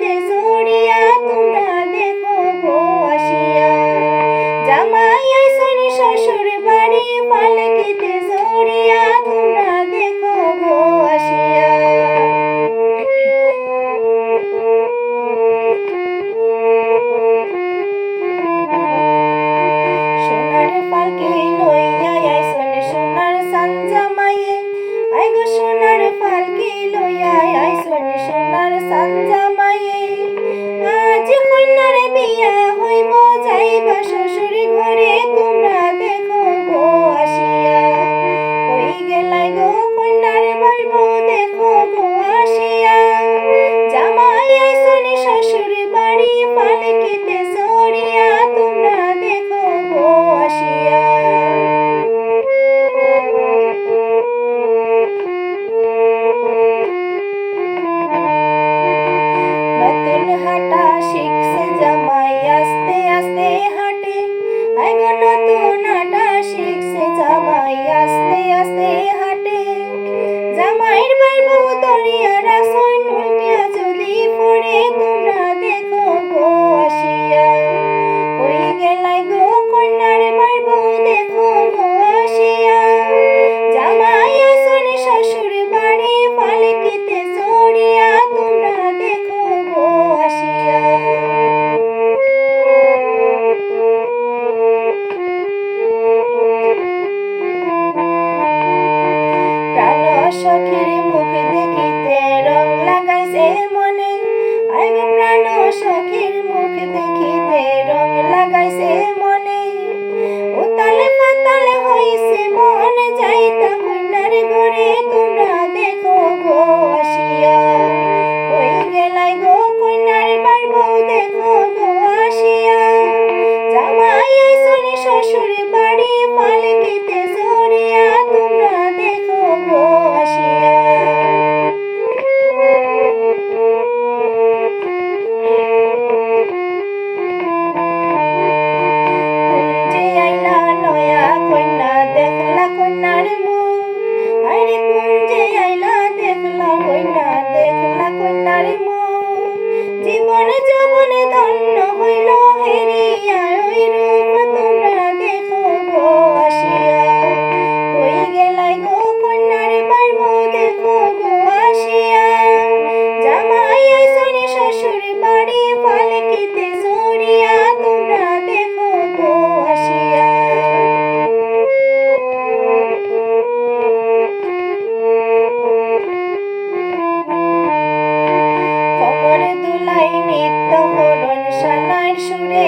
পালকিতে চড়িয়া তোমরা দেখো গো আসিয়া। জামাই আইসন শ্বশুর বাড়ি পালকিতে চড়িয়া তোমরা দেখো গো আসিয়া। সোনার পালকি লইয়া আইসন সোনার সান জামাইয়ে, আই গো সোনার পালকি লইয়া আইসন সোনার সান জামাইয়ে। আজ কন্যার বিয়া হইব যাইবা শ্বশুর ঘরে তোমরা দেখো গো আসিয়া। কই গেলাই গো কন্যার বাড়ব দেখো গো আসিয়া। জামাই আইসন শ্বশুর বাড়ি পালকিতে চড়িয়া তোমরা দেখো গো আসিয়া। নতুন হাঁটা শিখছে জামাই আস্তে আস্তে হাঁটে, আই গো নতুন হাঁটা শিখছে জামাই আস্তে আস্তে হাঁটে। জামাইয়ের বাইবু দরিয়া রাসন উল্টিয়া যদি পড়ে তোমরা দেখো গো আসিয়া। কই গেলাই গো কন্যার বাইবু দেখো গো আসিয়া। জামাই আইসন শ্বশুর বাড়ি পালকিতে চড়িয়া তোমরা দেখো গো আসিয়া। প্রাণ সখীর মুখ দেখিতে রং লাগাইছে মনে, আই গো প্রাণ সখীর মুখ দেখিতে রং লাগাইছে মনে। উতালে পাতালে হইছে মন যাইতা কন্যার ঘরে তোমরা দেখো গো আসিয়া। কই গেলাই গো কন্যার বাড়ব দেখো গো আসিয়া। জামাই আইসন শ্বশুর বাড়ি পালকিতে চড়িয়া তোমরা দেখো গো আসিয়া। কুঞ্জে আইলা নয়া কন্যা দেখলা কন্যার মুখ, আরে কুঞ্জে আইলা দেখলা কন্যা দেখলা কন্যার মুখ। জীবন যৌবন ধন্য হইল হেরিয়া ওই রূপ তোমরা দেখো গো আসিয়া। কই গেলাই গো কন্যার বাড়ব দেখো গো আসিয়া। জামাই আইসন শ্বশুর বাড়ি পালকিতে চড়িয়া তোমরা দেখো গো আসিয়া। কমর দুলাই নিত্য হরণ সানার সুরে